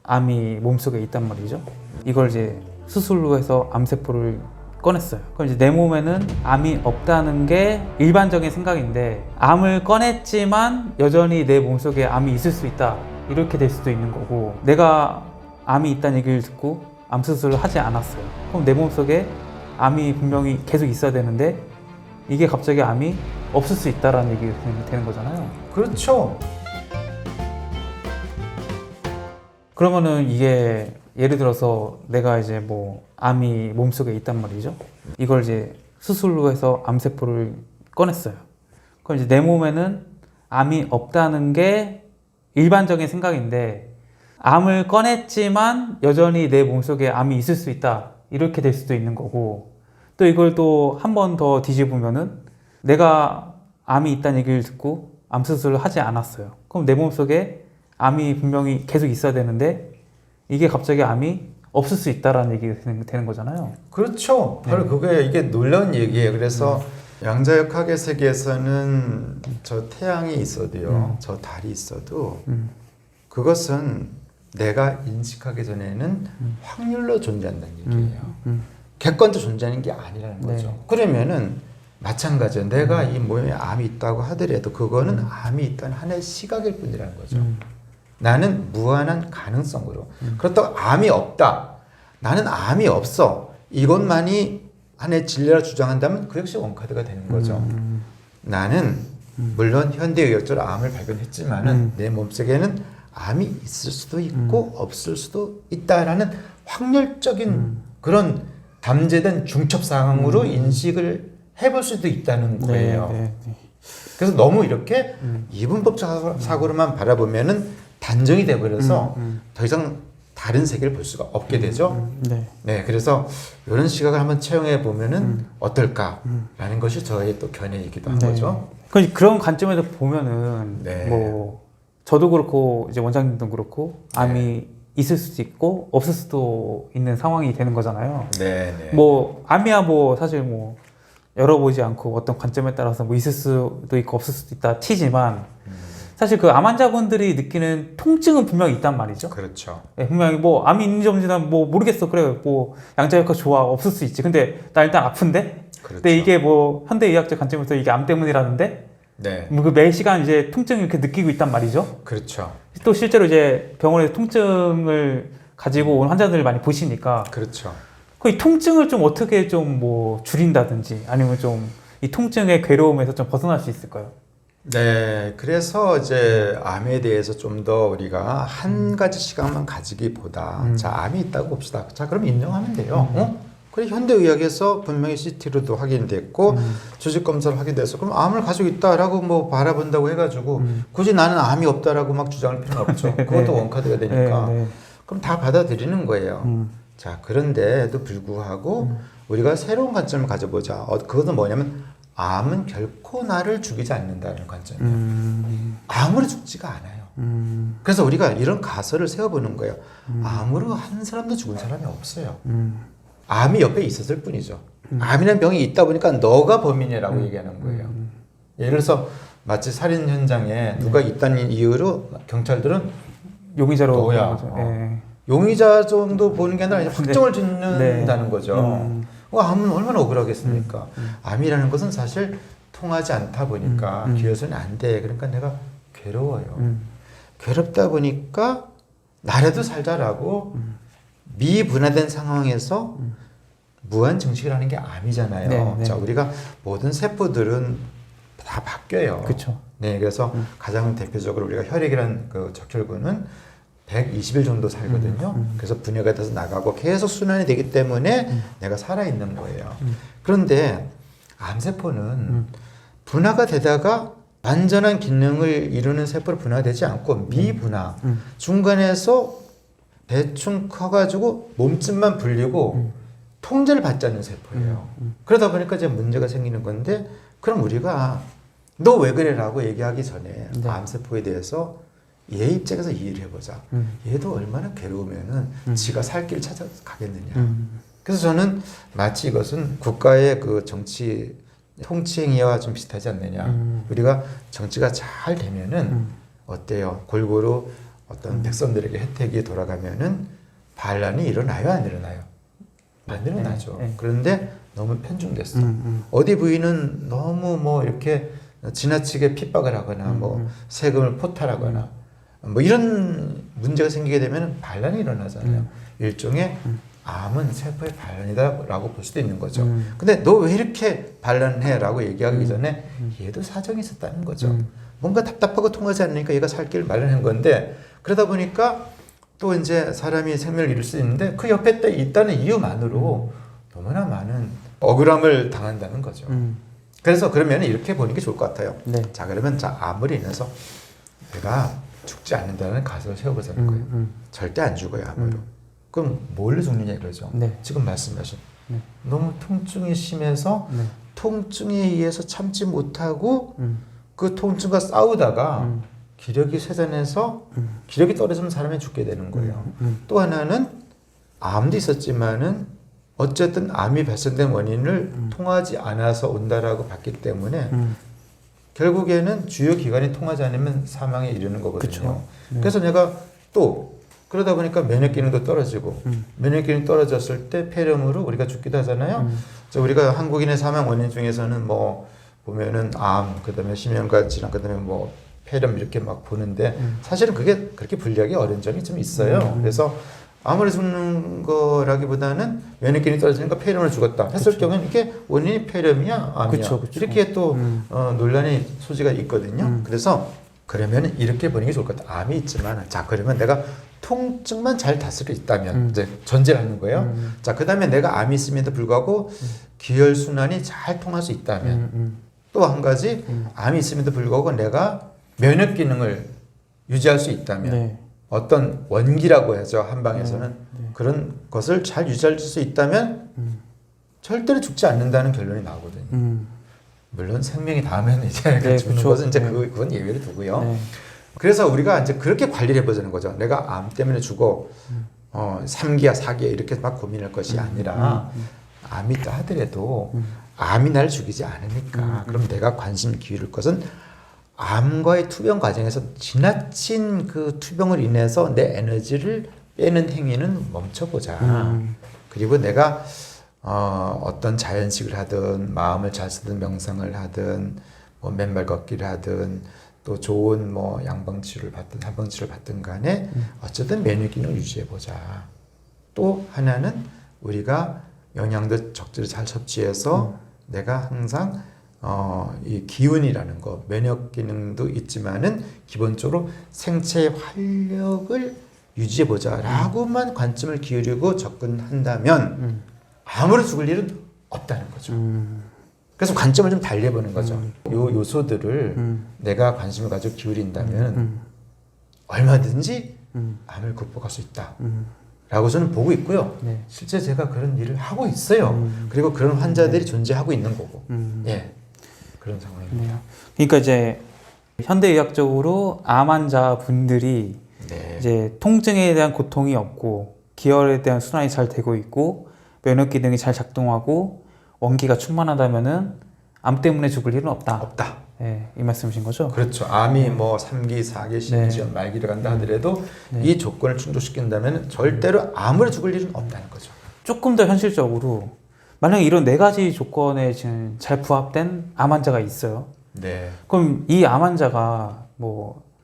암이 몸속에 있단 말이죠. 이걸 이제 수술로 해서 암세포를 꺼냈어요. 그럼 이제 내 몸에는 암이 없다는 게 일반적인 생각인데, 암을 꺼냈지만 여전히 내 몸속에 암이 있을 수 있다, 이렇게 될 수도 있는 거고, 내가 암이 있다는 얘기를 듣고 암 수술을 하지 않았어요. 그럼 내 몸속에 암이 분명히 계속 있어야 되는데 이게 갑자기 암이 없을 수 있다라는 얘기가 되는 거잖아요. 그렇죠. 그러면은 이게 예를 들어서 내가 이제 뭐 암이 몸속에 있단 말이죠. 이걸 이제 수술로 해서 암세포를 꺼냈어요. 그럼 이제 내 몸에는 암이 없다는 게 일반적인 생각인데, 암을 꺼냈지만 여전히 내 몸속에 암이 있을 수 있다, 이렇게 될 수도 있는 거고, 또 이걸 또 한 번 더 뒤집으면은 내가 암이 있다는 얘기를 듣고 암 수술을 하지 않았어요. 그럼 내 몸속에 암이 분명히 계속 있어야 되는데 이게 갑자기 암이 없을 수 있다라는 얘기가 되는 거잖아요. 그렇죠. 바로 그게 이게 놀라운 얘기예요. 그래서 양자역학의 세계에서는 저 태양이 있어도요, 저 달이 있어도 그것은 내가 인식하기 전에는 확률로 존재한다는 얘기예요. 객관적으로 존재하는 게 아니라는 거죠. 네. 그러면은 마찬가지예요. 내가 이 몸에 암이 있다고 하더라도 그거는 암이 있다는 하나의 시각일 뿐이라는 거죠. 나는 무한한 가능성으로. 그렇다고 암이 없다, 나는 암이 없어, 이것만이 하나의 진리라 주장한다면 그 역시 원카드가 되는 거죠. 나는 물론 현대의학적으로 암을 발견했지만은 내 몸속에는 암이 있을 수도 있고 없을 수도 있다라는 확률적인 그런 잠재된 중첩 상황으로 인식을 해볼 수도 있다는 거예요. 그래서 너무 이렇게 이분법 사고로만 바라보면은 단정이 돼버려서 더 이상 다른 세계를 볼 수가 없게 되죠. 네, 그래서 이런 시각을 한번 채용해 보면은 어떨까라는 것이 저의 또 견해이기도 한 거죠. 그런 관점에서 보면은 뭐 저도 그렇고 이제 원장님도 그렇고 암이 있을 수도 있고 없을 수도 있는 상황이 되는 거잖아요. 뭐 암이야 뭐 사실 뭐 열어보지 않고 어떤 관점에 따라서 뭐 있을 수도 있고 없을 수도 있다 치지만, 사실 그 암 환자분들이 느끼는 통증은 분명히 있단 말이죠. 그렇죠. 네, 분명히 뭐 암이 있는지 없는지 뭐 모르겠어, 그래 뭐 양자역학 좋아, 없을 수 있지, 근데 나 일단 아픈데. 근데 이게 뭐 현대의학적 관점에서 이게 암 때문이라는데 뭐 그 매 시간 이제 통증을 이렇게 느끼고 있단 말이죠. 그렇죠. 또 실제로 이제 병원에서 통증을 가지고 온 환자들을 많이 보시니까, 그렇죠. 그 이 통증을 좀 어떻게 좀 뭐 줄인다든지 아니면 좀 이 통증의 괴로움에서 좀 벗어날 수 있을까요? 네, 그래서 이제 암에 대해서 좀 더 우리가 한 가지 시각만 가지기보다 자, 암이 있다고 봅시다. 자, 그럼 인정하면 돼요. 그래, 현대의학에서 분명히 CT로도 확인됐고 조직 검사로 확인돼서 그럼 암을 가지고 있다라고 뭐 바라본다고 해가지고 굳이 나는 암이 없다라고 막 주장할 필요는 없죠. 그것도 원카드가 되니까. 그럼 다 받아들이는 거예요. 자, 그런데도 불구하고 우리가 새로운 관점을 가져보자. 그것은 뭐냐면 암은 결코 나를 죽이지 않는다는 관점이에요. 암으로 죽지가 않아요. 그래서 우리가 이런 가설을 세워보는 거예요. 암으로 한 사람도 죽은 사람이 없어요. 암이 옆에 있었을 뿐이죠. 암이라는 병이 있다 보니까 너가 범인이라고 얘기하는 거예요. 예를 들어서 마치 살인 현장에 누가 있다는 이유로 경찰들은 용의자로 너야. 용의자 정도 보는 게 아니라 확정을 짓는다는 거죠. 암은 얼마나 억울하겠습니까? 암이라는 것은 사실 통하지 않다 보니까 기여서는 안 돼. 그러니까 내가 괴로워요. 괴롭다 보니까 나라도 살자라고 미분화된 상황에서 무한 증식을 하는 게 암이잖아요. 자, 우리가 모든 세포들은 다 바뀌어요. 그렇죠. 네, 그래서 가장 대표적으로 우리가 혈액이라는 그 적혈구는 120일 정도 살거든요. 그래서 분해가 돼서 나가고 계속 순환이 되기 때문에 내가 살아있는 거예요. 그런데 암세포는 분화가 되다가 완전한 기능을 이루는 세포로 분화되지 않고 미분화, 중간에서 대충 커가지고 몸집만 불리고 통제를 받지 않는 세포예요. 그러다 보니까 이제 문제가 생기는 건데, 그럼 우리가 너 왜 그래라고 얘기하기 전에 암세포에 대해서 얘 입장에서 이해를 해보자. 얘도 얼마나 괴로우면은 지가 살 길을 찾아가겠느냐. 그래서 저는 마치 이것은 국가의 그 정치 통치행위와 좀 비슷하지 않느냐. 우리가 정치가 잘 되면은 어때요? 골고루 어떤 백성들에게 혜택이 돌아가면은 반란이 일어나요, 안 일어나요? 안 일어나죠. 네. 그런데 너무 편중됐어. 어디 부인은 너무 뭐 이렇게 지나치게 핍박을 하거나 뭐 세금을 포탈하거나 뭐 이런 문제가 생기게 되면 반란이 일어나잖아요. 일종의 암은 세포의 반란이다라고 볼 수도 있는 거죠. 근데 너 왜 이렇게 반란해라고 얘기하기 전에 얘도 사정이 있었다는 거죠. 뭔가 답답하고 통하지 않으니까 얘가 살 길을 마련한 건데 그러다 보니까 또 이제 사람이 생명을 잃을 수 있는데 그 옆에 또 있다는 이유만으로 너무나 많은 억울함을 당한다는 거죠. 그래서 그러면 이렇게 보는 게 좋을 것 같아요. 네. 자 그러면 자 암으로 인해서 내가 죽지 않는다는 가설을 세워보자는 거예요. 절대 안 죽어요 암으로. 그럼 뭘로 죽느냐 이거죠. 네. 지금 말씀하신 네. 너무 통증이 심해서 네. 통증에 의해서 참지 못하고 그 통증과 싸우다가 기력이 쇠잔해서 기력이 떨어지면 사람이 죽게 되는 거예요. 또 하나는 암도 있었지만은 어쨌든 암이 발생된 원인을 통하지 않아서 온다라고 봤기 때문에 결국에는 주요 기관이 통하지 않으면 사망에 이르는 거거든요. 그쵸. 네. 그래서 내가 또 그러다 보니까 면역 기능도 떨어지고 면역 기능이 떨어졌을 때 폐렴으로 우리가 죽기도 하잖아요. 그래서 우리가 한국인의 사망 원인 중에서는 뭐 보면은 암, 그다음에 심혈관 질환, 그다음에 뭐 폐렴 이렇게 막 보는데 사실은 그게 그렇게 분리하기 어려운 점이 좀 있어요. 그래서 암으로 죽는 거라기보다는 면역 기능이 떨어지니까 폐렴으로 죽었다 했을 경우는 이게 원인이 폐렴이야, 암이야. 그쵸. 이렇게 또 논란의 소지가 있거든요. 그래서 그러면 이렇게 보는 게 좋을 것 같아요. 암이 있지만 자 그러면 내가 통증만 잘 다스릴 수 있다면 이제 전제를 하는 거예요. 자 그다음에 내가 암이 있음에도 불구하고 기혈 순환이 잘 통할 수 있다면 또 한 가지 암이 있음에도 불구하고 내가 면역 기능을 유지할 수 있다면 네. 어떤 원기라고 하죠 한방에서는 그런 것을 잘 유지할 수 있다면 절대로 죽지 않는다는 결론이 나오거든요. 물론 생명이 닿으면 이제 네, 죽는 그쵸. 것은 이제 네. 그건 예외로 두고요. 네. 그래서 우리가 이제 그렇게 관리를 해보자는 거죠. 내가 암 때문에 죽어 3기야 4기야 이렇게 막 고민할 것이 아니라 암이 있다 하더라도 암이 날 죽이지 않으니까 그럼 내가 관심 기울일 것은 암과의 투병 과정에서 지나친 그 투병을 인해서 내 에너지를 빼는 행위는 멈춰보자. 그리고 내가 어떤 자연식을 하든 마음을 잘 쓰든 명상을 하든 뭐 맨발 걷기를 하든 또 좋은 뭐 양방치료를 받든 한방치료를 받든 간에 어쨌든 면역 기능을 유지해 보자. 또 하나는 우리가 영양도 적절히 잘 섭취해서 내가 항상 이 기운이라는 거 면역 기능도 있지만은 기본적으로 생체의 활력을 유지해 보자라고만 관점을 기울이고 접근한다면 아무리 죽을 일은 없다는 거죠. 그래서 관점을 좀 달리해보는 거죠. 요 요소들을 내가 관심을 가지고 기울인다면 얼마든지 암을 극복할 수 있다. 라고 저는 보고 있고요. 네. 실제 제가 그런 일을 하고 있어요. 그리고 그런 환자들이 존재하고 있는 거고. 예. 그런 상황입니다. 네. 그러니까 이제 현대의학적으로 암 환자분들이 네. 이제 통증에 대한 고통이 없고 기혈에 대한 순환이 잘 되고 있고 면역 기능이 잘 작동하고 원기가 충만하다면은 암 때문에 죽을 일은 없다. 없다. 예, 이 말씀이신 거죠? 그렇죠. 암이 뭐 3기, 4기, 심지어 말기를 간다 하더라도 이 조건을 충족시킨다면 절대로 암으로 죽을 일은 없다는 거죠. 조금 더 현실적으로 만약에 이런 네 가지 조건에 지금 잘 부합된 암 환자가 있어요. 네. 그럼 이 암 환자가 뭐